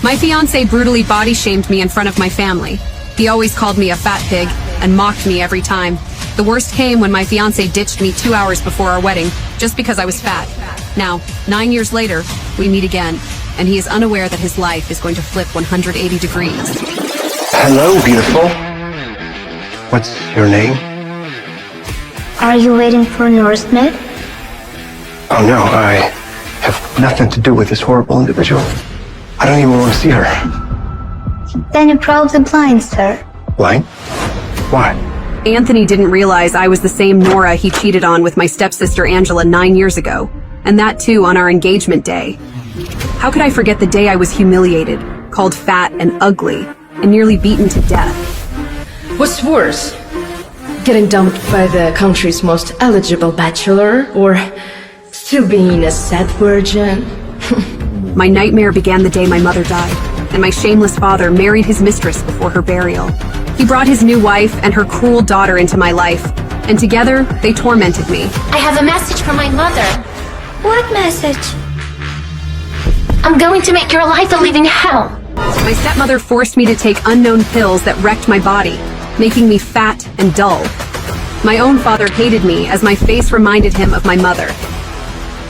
My fiance brutally body-shamed me in front of my family. He always called me a fat pig and mocked me every time. The worst came when my fiance ditched me 2 hours before our wedding, just because I was fat. Now, 9 years later, we meet again, and he is unaware that his life is going to flip 180 degrees. Hello, beautiful. What's your name? Are you waiting for Nora Smith? Oh no, I have nothing to do with this horrible individual. I don't even want to see her. Then you're probably blind, sir. Blind? Why? Anthony didn't realize I was the same Nora he cheated on with my stepsister Angela 9 years ago, and that too on our engagement day. How could I forget the day I was humiliated, called fat and ugly, and nearly beaten to death? What's worse? Getting dumped by the country's most eligible bachelor, or still being a sad virgin? My nightmare began the day my mother died, and my shameless father married his mistress before her burial. He brought his new wife and her cruel daughter into my life, and together they tormented me. I have a message from my mother. What message? I'm going to make your life a living hell. My stepmother forced me to take unknown pills that wrecked my body, making me fat and dull. My own father hated me as my face reminded him of my mother.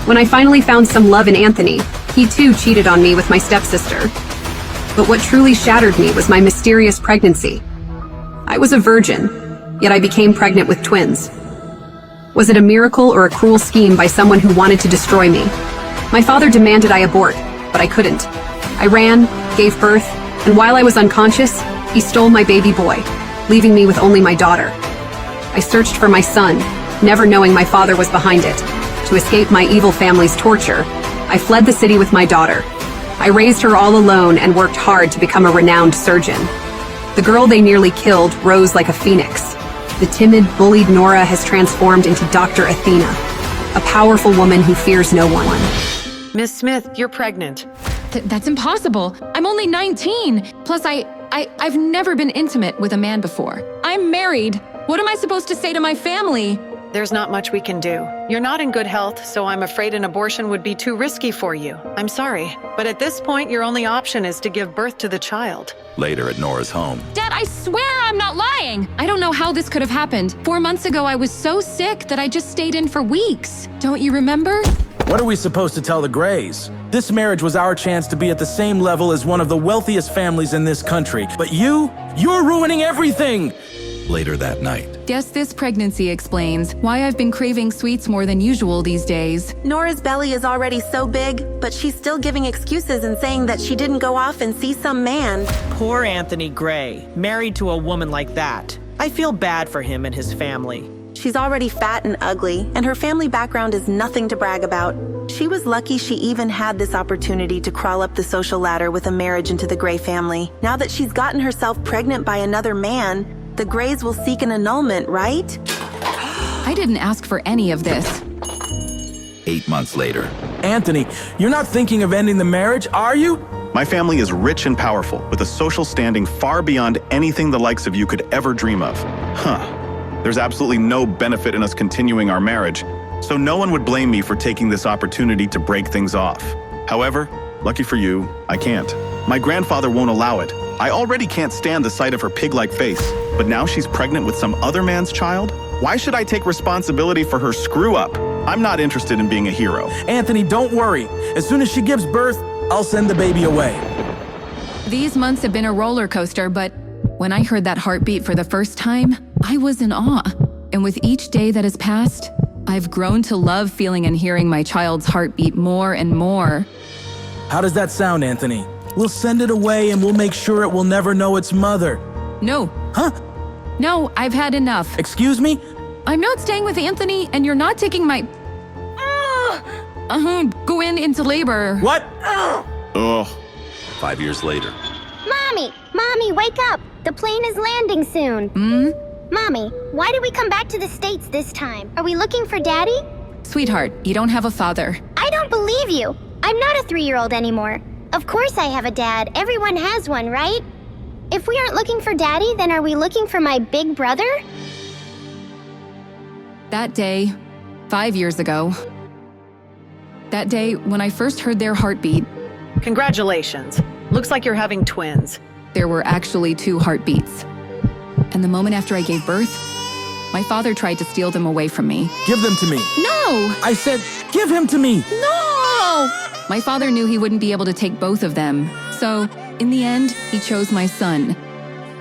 When I finally found some love in Anthony, he too cheated on me with my stepsister. But what truly shattered me was my mysterious pregnancy. I was a virgin, yet I became pregnant with twins. Was it a miracle or a cruel scheme by someone who wanted to destroy me? My father demanded I abort, but I couldn't. I ran, gave birth, and while I was unconscious, he stole my baby boy, leaving me with only my daughter. I searched for my son, never knowing my father was behind it. To escape my evil family's torture, I fled the city with my daughter. I raised her all alone and worked hard to become a renowned surgeon. The girl they nearly killed rose like a phoenix. The timid, bullied Nora has transformed into Dr. Athena, a powerful woman who fears no one. Miss Smith, you're pregnant. That's impossible. I'm only 19. Plus, I've never been intimate with a man before. I'm married. What am I supposed to say to my family? There's not much we can do. You're not in good health, so I'm afraid an abortion would be too risky for you. I'm sorry, but at this point, your only option is to give birth to the child. Later at Nora's home. Dad, I swear I'm not lying. I don't know how this could have happened. 4 months ago, I was so sick that I just stayed in for weeks. Don't you remember? What are we supposed to tell the Grays? This marriage was our chance to be at the same level as one of the wealthiest families in this country. But you're ruining everything! Later that night. Guess this pregnancy explains why I've been craving sweets more than usual these days. Nora's belly is already so big, but she's still giving excuses and saying that she didn't go off and see some man. Poor Anthony Gray, married to a woman like that. I feel bad for him and his family. She's already fat and ugly, and her family background is nothing to brag about. She was lucky she even had this opportunity to crawl up the social ladder with a marriage into the Gray family. Now that she's gotten herself pregnant by another man, the Grays will seek an annulment, right? I didn't ask for any of this. 8 months later. Anthony, you're not thinking of ending the marriage, are you? My family is rich and powerful, with a social standing far beyond anything the likes of you could ever dream of. There's absolutely no benefit in us continuing our marriage, so no one would blame me for taking this opportunity to break things off. However, lucky for you, I can't. My grandfather won't allow it. I already can't stand the sight of her pig-like face, but now she's pregnant with some other man's child? Why should I take responsibility for her screw-up? I'm not interested in being a hero. Anthony, don't worry. As soon as she gives birth, I'll send the baby away. These months have been a roller coaster, but when I heard that heartbeat for the first time, I was in awe. And with each day that has passed, I've grown to love feeling and hearing my child's heartbeat more and more. How does that sound, Anthony? We'll send it away and we'll make sure it will never know its mother. No. Huh? No, I've had enough. Excuse me? I'm not staying with Anthony, and you're not taking my... going into labor. What? Ugh. 5 years later. Mommy, wake up! The plane is landing soon. Mommy, why did we come back to the States this time? Are we looking for Daddy? Sweetheart, you don't have a father. I don't believe you. I'm not a 3-year-old anymore. Of course I have a dad. Everyone has one, right? If we aren't looking for Daddy, then are we looking for my big brother? That day, 5 years ago. That day when I first heard their heartbeat. Congratulations. Looks like you're having twins. There were actually 2 heartbeats. And the moment after I gave birth, my father tried to steal them away from me. Give them to me. No! I said, give him to me. No! My father knew he wouldn't be able to take both of them. So, in the end, he chose my son.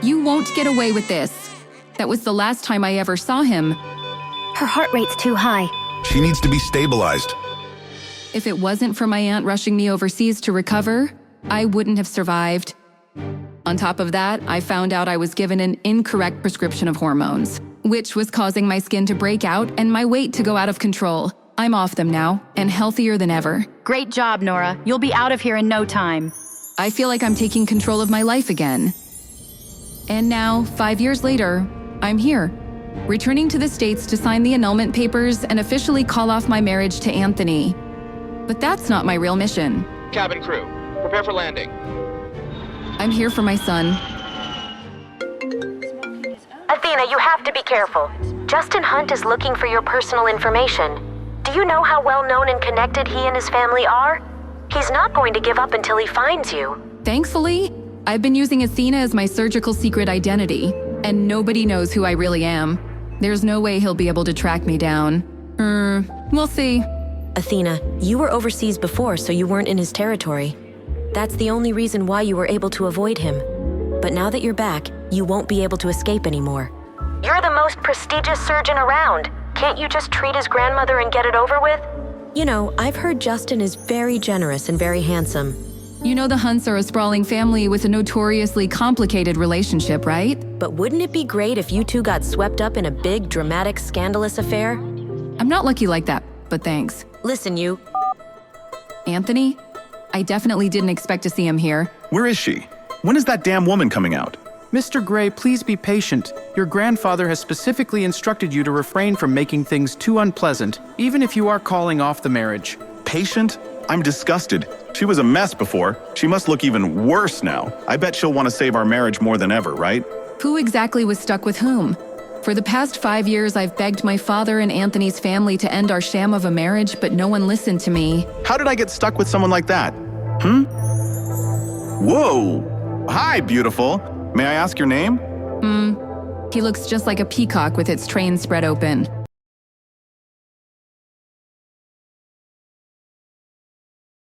You won't get away with this. That was the last time I ever saw him. Her heart rate's too high. She needs to be stabilized. If it wasn't for my aunt rushing me overseas to recover, I wouldn't have survived. On top of that, I found out I was given an incorrect prescription of hormones, which was causing my skin to break out and my weight to go out of control. I'm off them now, and healthier than ever. Great job, Nora. You'll be out of here in no time. I feel like I'm taking control of my life again. And now, 5 years later, I'm here, returning to the States to sign the annulment papers and officially call off my marriage to Anthony. But that's not my real mission. Cabin crew, prepare for landing. I'm here for my son. Athena, you have to be careful. Justin Hunt is looking for your personal information. Do you know how well known and connected he and his family are? He's not going to give up until he finds you. Thankfully, I've been using Athena as my surgical secret identity, and nobody knows who I really am. There's no way he'll be able to track me down. We'll see. Athena, you were overseas before, so you weren't in his territory. That's the only reason why you were able to avoid him. But now that you're back, you won't be able to escape anymore. You're the most prestigious surgeon around. Can't you just treat his grandmother and get it over with? You know, I've heard Justin is very generous and very handsome. You know the Hunts are a sprawling family with a notoriously complicated relationship, right? But wouldn't it be great if you two got swept up in a big, dramatic, scandalous affair? I'm not lucky like that, but thanks. Listen, you... Anthony? I definitely didn't expect to see him here. Where is she? When is that damn woman coming out? Mr. Gray, please be patient. Your grandfather has specifically instructed you to refrain from making things too unpleasant, even if you are calling off the marriage. Patient? I'm disgusted. She was a mess before. She must look even worse now. I bet she'll want to save our marriage more than ever, right? Who exactly was stuck with whom? For the past 5 years, I've begged my father and Anthony's family to end our sham of a marriage, but no one listened to me. How did I get stuck with someone like that? Whoa! Hi, beautiful. May I ask your name? He looks just like a peacock with its train spread open.